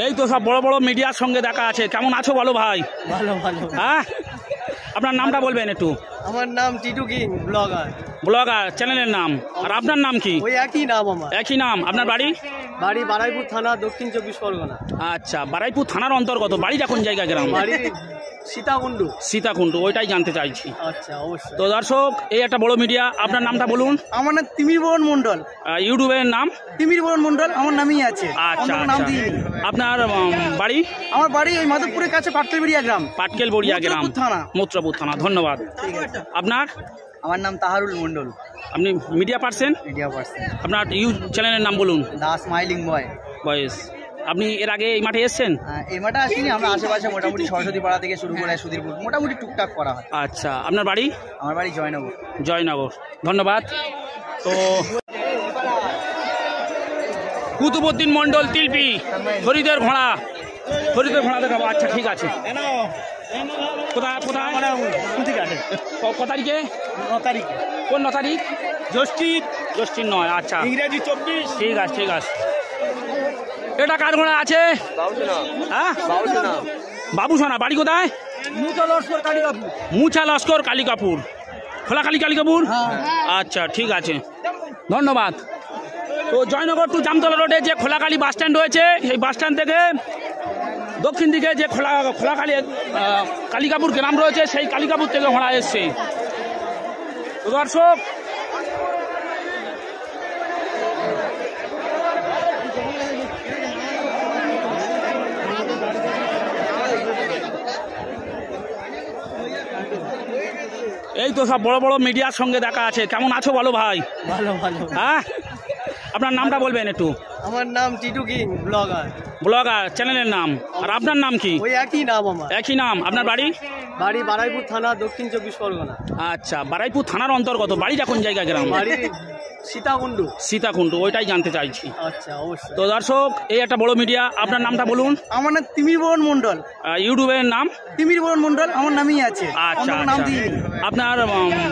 এই তো সব বড় বড় মিডিয়ার সঙ্গে দেখা আছে। কেমন আছো বলো ভাই? ভালো ভালো। হ্যাঁ, আপনার নামটা বলবেন একটু? আমার নাম টিটু কিং, ব্লগার। ব্লগার চ্যানেলের নাম। আর আপনার নাম কি? ওই একই নাম আমার। একই নাম। আপনার বাড়ি? বাড়ি বারাইপুর থানা, দক্ষিণ 24 পরগনা। আচ্ছা, বারাইপুর থানার অন্তর্গত। বাড়িটা কোন জায়গা, গ্রাম? বাড়ি সীতাকুণ্ড। সীতাকুণ্ড, ওইটাই জানতে চাইছি। আচ্ছা, অবশ্যই। তো দর্শক, এই একটা বড় মিডিয়া। আপনার নামটা বলুন? আমার নাম তিমির বরণ মন্ডল। ইউটিউবের নাম তিমির বরণ মন্ডল আমার নামই আছে। আচ্ছা অন্য নাম আচ্ছা। দিইনি। আপনার বাড়ি? আমার বাড়ি ওই মাধবপুরের কাছে পাটকেলবেড়িয়া গ্রাম। পাটকেলবেড়িয়া গ্রাম, মথুরাপুর থানা। মথুরাপুর থানা। ধন্যবাদ। আপনার? আমার নাম তাহারুল মন্ডল। আপনি মিডিয়া পার্সন? Media person. আপনার চ্যানেলের নাম বলুন? দা স্মাইলিং বয়। বয়েস। আপনি এর আগে এই মাঠে এসেছেন? এই মাঠে আসিনি, আমরা আশেপাশে মোটামুটি সরস্বতী পাড়া থেকে শুরু করে সুধীরপুর মোটামুটি টুকটাক করা হয়। আচ্ছা, আপনার বাড়ি? আমার বাড়ি জয়নগর। জয়নগর। ধন্যবাদ। তো কুতুবুদ্দিন মন্ডল তিলপি, ফরিদের ঘোড়া। ফরিদের ঘোড়া দেখাবো। আচ্ছা, ঠিক আছে। কোথায় কোথায়? ক তারিখে? 9 তারিখে। কোন 9 তারিখ? জ্যৈষ্ঠীর। জ্যৈষ্ঠীর 9। আচ্ছা, ইংরেজি 24। ঠিক আছে ঠিক আছে। এটা কার ঘোড়া আছে? হ্যাঁ, বাবুসোনা। বাড়ি কোথায়? মুচা লস্কর কালিকাপুর। মুছা লস্কর কালিকাপুর। খোলাকালী কালিকাপুর। আচ্ছা, ঠিক আছে, ধন্যবাদ। তো জয়নগর টু জামতলা রোডে যে খোলাকালী বাস স্ট্যান্ড রয়েছে, সেই বাস স্ট্যান্ড থেকে দক্ষিণ দিকে যে খোলাকালী কালিকাপুর গ্রাম রয়েছে, সেই কালিকাপুর থেকে ঘোড়া এসছে। তো দর্শক, এই তো সব বড় বড় মিডিয়ার সঙ্গে দেখা আছে। কেমন আছো বলো ভাই? ভালো ভালো। হ্যাঁ, আপনার নামটা বলবেন একটু? আমার নাম টিটু কিং, ব্লগার। ব্লগার চ্যানেলের নাম। আর আপনার নাম কি? ওই একই নাম আমার। একই নাম। আপনার বাড়ি? বাড়ি বারাইপুর থানা, দক্ষিণ 24 পরগনা। আচ্ছা, বারাইপুর থানার অন্তর্গত। বাড়িটা কোন জায়গা, গ্রাম? বাড়ি সীতাকুণ্ড। সীতাকুণ্ড, ওইটাই জানতে চাইছি। আচ্ছা, অবশ্যই। তো দর্শক, এই একটা বড় মিডিয়া। আপনার নামটা বলুন? আমার নাম তিমির বরণ মন্ডল। ইউটিউবের নাম? তিমির বরণ মন্ডল আমার নামই আছে। আচ্ছা অন্য নাম আচ্ছা। দিইনি। আপনার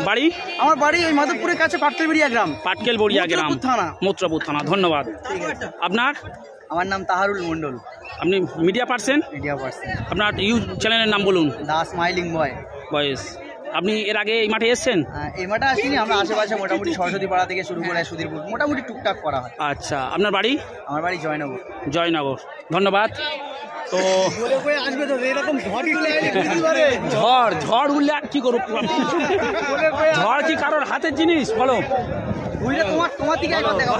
বাড়ি? আমার বাড়ি ওই মাধবপুরের কাছে পাটকেলবেড়িয়া গ্রাম। পাটকেলবেড়িয়া গ্রাম, মথুরাপুর থানা। মথুরাপুর থানা। ধন্যবাদ। আপনার? আমার নাম তাহারুল মন্ডল। আপনি মিডিয়া পার্সন? Media person. আপনার চ্যানেলের নাম বলুন? দা স্মাইলিং বয়। বয়েস। আপনি এর আগে এই মাঠে এসেছেন? এই মাঠে আসিনি, আমরা আশেপাশে মোটামুটি সরস্বতী পাড়া থেকে শুরু করে সুধীরপুর মোটামুটি টুকটাক করা হয়। আচ্ছা, আপনার বাড়ি? আমার বাড়ি জয়নগর। জয়নগর। ধন্যবাদ। তো আসবে তো এরকম ঝড় ঝড় উঠলে আর কি করবো? ঝড় কি কারোর হাতের জিনিস বলো? তোমার থেকে একবার দেখা।